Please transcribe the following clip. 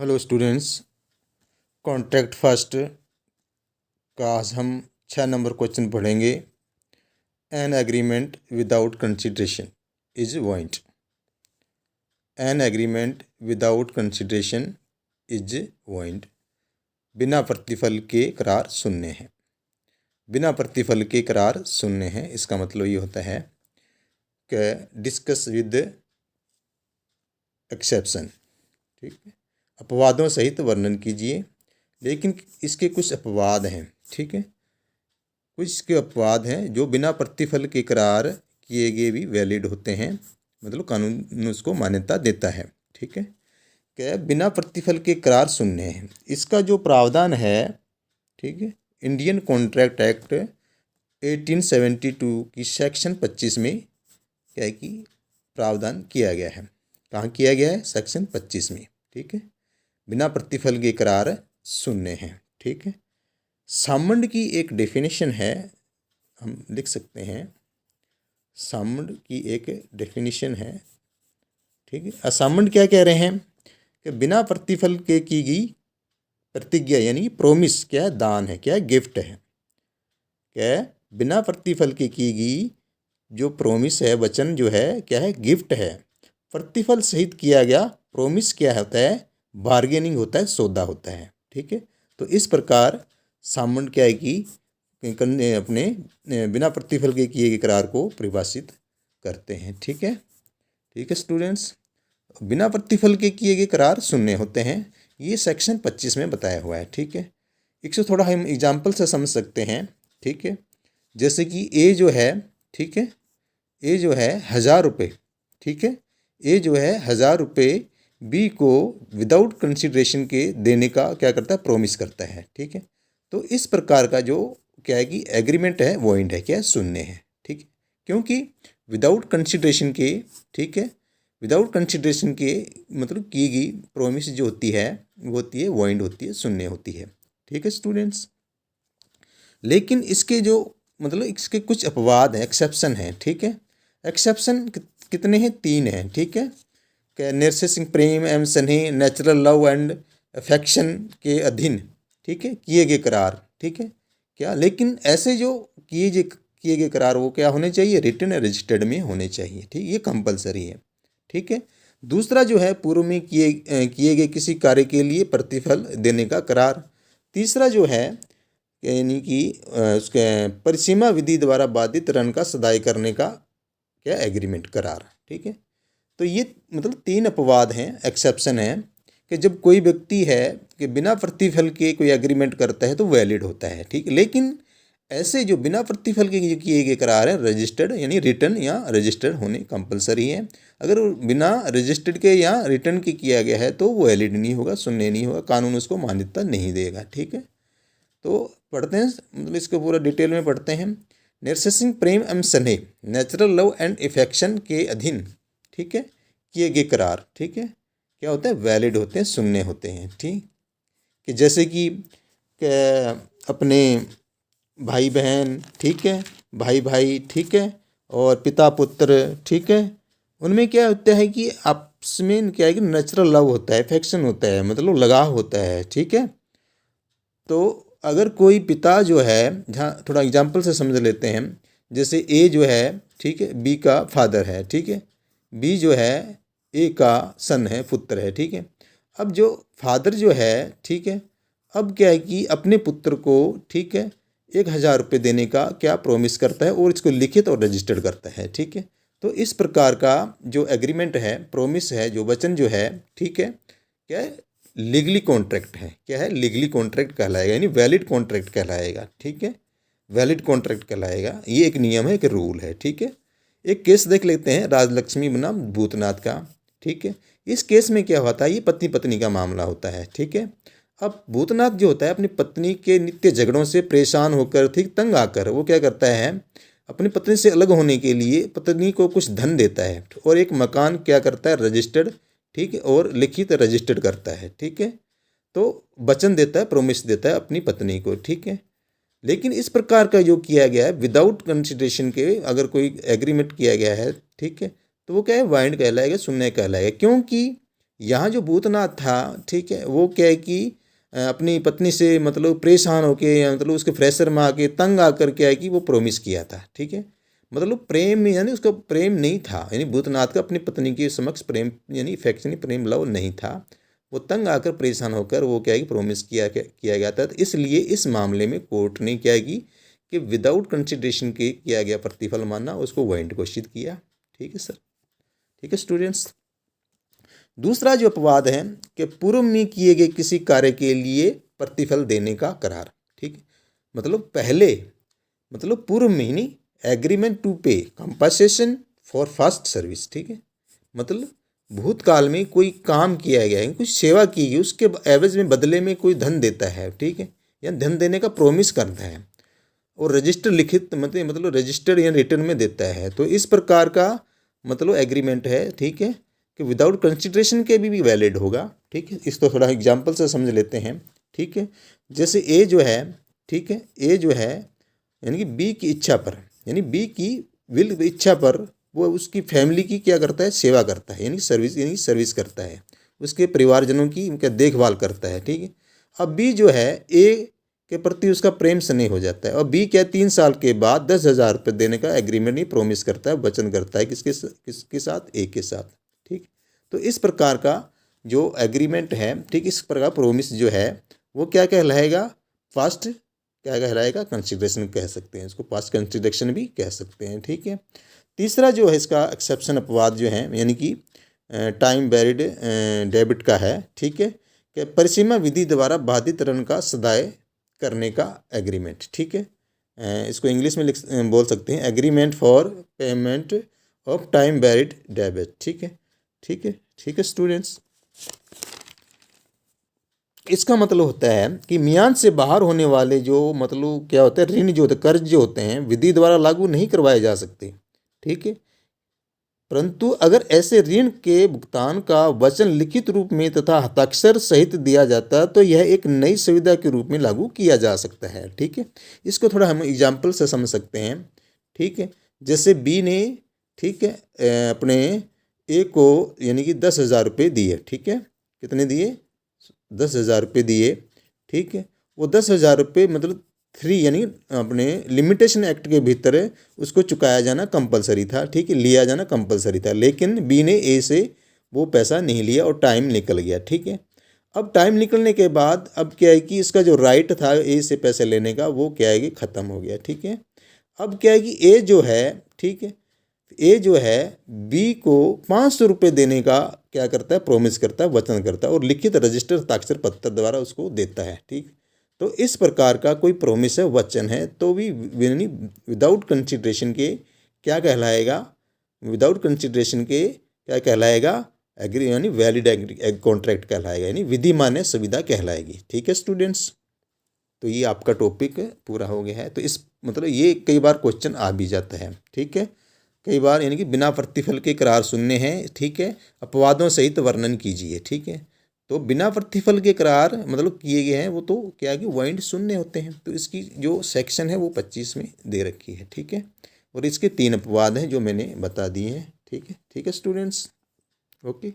Hello students, contract first का आज हम 6 नंबर क्वेश्चन पढ़ेंगे। An agreement without consideration is void. An agreement without consideration is void. बिना प्रतिफल के करार शून्य है। बिना प्रतिफल के करार शून्य है, इसका मतलब ये होता है कि डिस्कस विद एक्सेप्शन। ठीक है, अपवादों सहित वर्णन कीजिए। लेकिन इसके कुछ अपवाद हैं। ठीक है, कुछ इसके अपवाद हैं जो बिना प्रतिफल के करार किए गए भी वैलिड होते हैं, मतलब कानून उसको मान्यता देता है। ठीक है, क्या बिना प्रतिफल के करार शून्य है, इसका जो प्रावधान है, ठीक है, इंडियन कॉन्ट्रैक्ट एक्ट 1872 की सेक्शन 25 में क्या है कि प्रावधान किया गया है। कहाँ किया गया है? सेक्शन 25 में। ठीक है, बिना प्रतिफल के करार शून्य है। ठीक है, सामंड की एक डेफिनेशन है, हम लिख सकते हैं। सामंड की एक डेफिनेशन है। ठीक है, असामंड क्या कह रहे हैं कि बिना प्रतिफल के की गई प्रतिज्ञा यानी प्रोमिस क्या है? दान है। क्या है? गिफ्ट है। क्या है? बिना प्रतिफल के की गई जो प्रोमिस है, वचन जो है, क्या है? गिफ्ट है। प्रतिफल सहित किया गया प्रोमिस क्या होता है? बार्गेनिंग होता है, सौदा होता है। ठीक है, तो इस प्रकार सामंड क्या है कि अपने बिना प्रतिफल के किए गए करार को परिभाषित करते हैं। ठीक है, ठीक है स्टूडेंट्स, बिना प्रतिफल के किए गए करार शून्य होते हैं, ये सेक्शन 25 में बताया हुआ है। ठीक है, इसको थोड़ा हम एग्जाम्पल से समझ सकते हैं। ठीक है, जैसे कि ए जो है, ठीक है, ए जो है 1000 रुपये, ठीक है, ए जो है 1000 रुपये बी को विदाउट कंसिडरेशन के देने का क्या करता है? प्रोमिस करता है। ठीक है, तो इस प्रकार का जो क्या है कि एग्रीमेंट है वॉइड है, क्या है? शून्य है। ठीक है, क्योंकि विदाउट कंसिडरेशन के, ठीक है, विदाउट कंसिडरेशन के मतलब की गई प्रोमिस जो होती है वो होती है वॉइड होती है, शून्य होती है। ठीक है स्टूडेंट्स, लेकिन इसके जो मतलब इसके कुछ अपवाद हैं, एक्सेप्शन हैं। ठीक है, एक्सेप्शन कितने हैं? 3 हैं। ठीक है, क्या नैर्सिसिंग प्रेम एवं स्नेह, नेचुरल लव एंड अफेक्शन के अधीन, ठीक है, किए गए करार। ठीक है, क्या लेकिन ऐसे जो किए गए करार वो क्या होने चाहिए? रिटन रजिस्टर्ड में होने चाहिए। ठीक, ये कंपलसरी है। ठीक है, दूसरा जो है पूर्व में किए गए किसी कार्य के लिए प्रतिफल देने का करार। तीसरा जो है यानी कि उसके परिसीमा विधि द्वारा बाधित ऋण का सदाई करने का क्या एग्रीमेंट करार। ठीक है, तो ये मतलब 3 अपवाद हैं, एक्सेप्शन है कि जब कोई व्यक्ति है कि बिना प्रतिफल के कोई एग्रीमेंट करता है तो वैलिड होता है। ठीक, लेकिन ऐसे जो बिना प्रतिफल के जो किए गए करार है रजिस्टर्ड यानी रिटर्न या रजिस्टर्ड होने कंपलसरी है। अगर बिना रजिस्टर्ड के या रिटर्न के किया गया है तो वो वैलिड नहीं होगा, शून्य नहीं होगा, कानून उसको मान्यता नहीं देगा। ठीक है, तो पढ़ते हैं, मतलब इसको पूरा डिटेल में पढ़ते हैं। नैर्सिसिंग प्रेम एवं स्नेह, नेचुरल लव एंड इफेक्शन के अधीन, ठीक है, किए गए करार, ठीक है, क्या होते हैं? वैलिड होते हैं, शून्य होते हैं। ठीक, कि जैसे कि अपने भाई बहन, ठीक है, भाई भाई, ठीक है, और पिता पुत्र, ठीक है, उनमें क्या होता है कि आपस में क्या है कि नेचुरल लव होता है, इफेक्शन होता है, मतलब लगाव होता है। ठीक है, तो अगर कोई पिता जो है, जहाँ थोड़ा एग्जाम्पल से समझ लेते हैं, जैसे ए जो है, ठीक है, बी का फादर है, ठीक है, बी जो है ए का सन है, पुत्र है। ठीक है, अब जो फादर जो है, ठीक है, अब क्या है कि अपने पुत्र को, ठीक है, 1000 रुपये देने का क्या प्रोमिस करता है और इसको लिखित और रजिस्टर्ड करता है। ठीक है, तो इस प्रकार का जो एग्रीमेंट है, प्रोमिस है, जो वचन जो है, ठीक है, क्या है? लीगली कॉन्ट्रैक्ट है। क्या है? लीगली कॉन्ट्रैक्ट कहलाएगा, यानी वैलिड कॉन्ट्रैक्ट कहलाएगा। ठीक है, वैलिड कॉन्ट्रैक्ट कहलाएगा, ये एक नियम है, एक रूल है। ठीक है, एक केस देख लेते हैं राजलक्ष्मी बनाम भूतनाथ का। ठीक है, इस केस में क्या होता है? ये पत्नी पत्नी का मामला होता है। ठीक है, अब भूतनाथ जो होता है अपनी पत्नी के नित्य झगड़ों से परेशान होकर, ठीक, तंग आकर वो क्या करता है? अपनी पत्नी से अलग होने के लिए पत्नी को कुछ धन देता है और एक मकान क्या करता है? रजिस्टर्ड, ठीक है, और लिखित रजिस्टर्ड करता है। ठीक है, तो वचन देता है, प्रोमिस देता है अपनी पत्नी को। ठीक है, लेकिन इस प्रकार का जो किया गया है विदाउट कंसिडरेशन के, अगर कोई एग्रीमेंट किया गया है, ठीक है, तो वो क्या है? वाइड कहलाएगा, शून्य कहलाएगा, क्योंकि यहाँ जो भूतनाथ था, ठीक है, वो क्या है कि अपनी पत्नी से मतलब परेशान होके या मतलब उसके प्रेशर में आके तंग आकर क्या है कि वो प्रॉमिस किया था, ठीक है। मतलब प्रेम यानी उसका प्रेम नहीं था, यानी भूतनाथ का अपनी पत्नी के समक्ष प्रेम यानी इफेक्शन प्रेम लव नहीं था। वो तंग आकर परेशान होकर वो क्या है कि प्रॉमिस किया गया था। तो इसलिए इस मामले में कोर्ट ने क्या है कि विदाउट कंसिडरेशन के किया गया प्रतिफल माना, उसको वाइंड घोषित किया। ठीक है सर, ठीक है स्टूडेंट्स। दूसरा जो अपवाद है कि पूर्व में किए गए किसी कार्य के लिए प्रतिफल देने का करार, ठीक है। मतलब पहले मतलब पूर्व में ही नहीं, एग्रीमेंट टू पे कंपनसेशन फॉर फास्ट सर्विस, ठीक है। मतलब भूतकाल में कोई काम किया गया है, कुछ सेवा की गई, उसके एवज में बदले में कोई धन देता है, ठीक है, या धन देने का प्रोमिस करता है और रजिस्टर लिखित मतलब रजिस्टर्ड या रिटर्न में देता है। तो इस प्रकार का मतलब एग्रीमेंट है, ठीक है, कि विदाउट कंसिडरेशन के भी वैलिड होगा। ठीक है, इसको थोड़ा एग्जाम्पल से समझ लेते हैं। ठीक है, जैसे ए जो है, ठीक है, ए जो है यानी कि बी की इच्छा पर, यानी बी की विल इच्छा पर वो उसकी फैमिली की क्या करता है, सेवा करता है, यानी सर्विस करता है, उसके परिवारजनों की उनका देखभाल करता है। ठीक है, अब बी जो है ए के प्रति उसका प्रेम स्नेह हो जाता है और बी क्या 3 साल के बाद 10,000 रुपये देने का एग्रीमेंट ही प्रोमिस करता है, वचन करता है, किसके साथ, ए के साथ। ठीक, तो इस प्रकार का जो एग्रीमेंट है, ठीक, इस प्रकार प्रोमिस जो है वो क्या कहलाएगा, फास्ट क्या कहलाएगा, कंसिडरेशन कह सकते हैं इसको, फास्ट कंसिडरेशन भी कह सकते हैं। ठीक है, तीसरा जो है इसका एक्सेप्शन अपवाद जो है यानी कि टाइम बैरिड डेबिट का है। ठीक है, कि परिसीमा विधि द्वारा बाधित ऋण का सदाय करने का एग्रीमेंट। ठीक है, इसको इंग्लिश में बोल सकते हैं agreement for payment of time buried debit. ठीक है, ठीक है, ठीक है स्टूडेंट्स। इसका मतलब होता है कि मियाद से बाहर होने वाले जो मतलब क्या होता है, ऋण जो होते हैं, कर्ज जो होते हैं, विधि द्वारा लागू नहीं करवाए जा सकते। ठीक है, परंतु अगर ऐसे ऋण के भुगतान का वचन लिखित रूप में तथा हस्ताक्षर सहित दिया जाता है तो यह एक नई सुविधा के रूप में लागू किया जा सकता है। ठीक है, इसको थोड़ा हम एग्जाम्पल से समझ सकते हैं। ठीक है, जैसे बी ने, ठीक है, अपने ए को यानी कि 10,000 रुपये दिए। ठीक है, कितने दिए, 10,000 रुपये दिए। ठीक है, वो 10,000 रुपये मतलब 3 यानी अपने लिमिटेशन एक्ट के भीतर उसको चुकाया जाना कंपलसरी था। ठीक है, लिया जाना कंपलसरी था, लेकिन बी ने ए से वो पैसा नहीं लिया और टाइम निकल गया। ठीक है, अब टाइम निकलने के बाद अब क्या है कि इसका जो राइट था ए से पैसे लेने का वो क्या है कि ख़त्म हो गया। ठीक है, अब क्या है कि ए जो है, ठीक है, ए जो है बी को 500 रुपये देने का क्या करता है, प्रोमिस करता है, वचन करता है और लिखित रजिस्टर हस्ताक्षर पत्र द्वारा उसको देता है। ठीक, तो इस प्रकार का कोई प्रोमिस है, वचन है, तो भी विदाउट कंसिडरेशन के क्या कहलाएगा, विदाउट कंसिडरेशन के क्या कहलाएगा, एग्री यानी वैलिड कॉन्ट्रैक्ट कहलाएगा, यानी विधि मान्य सुविधा कहलाएगी। ठीक है स्टूडेंट्स, तो ये आपका टॉपिक पूरा हो गया है। तो इस मतलब ये कई बार क्वेश्चन आ भी जाता है। ठीक है, कई बार यानी कि बिना प्रतिफल के करार सुनने हैं। ठीक है, अपवादों सहित वर्णन कीजिए। ठीक है, तो बिना प्रतिफल के करार मतलब किए गए हैं वो तो क्या है कि वाइंड शून्य होते हैं। तो इसकी जो सेक्शन है वो 25 में दे रखी है। ठीक है, और इसके 3 अपवाद हैं जो मैंने बता दिए हैं। ठीक है, ठीक है स्टूडेंट्स, ओके।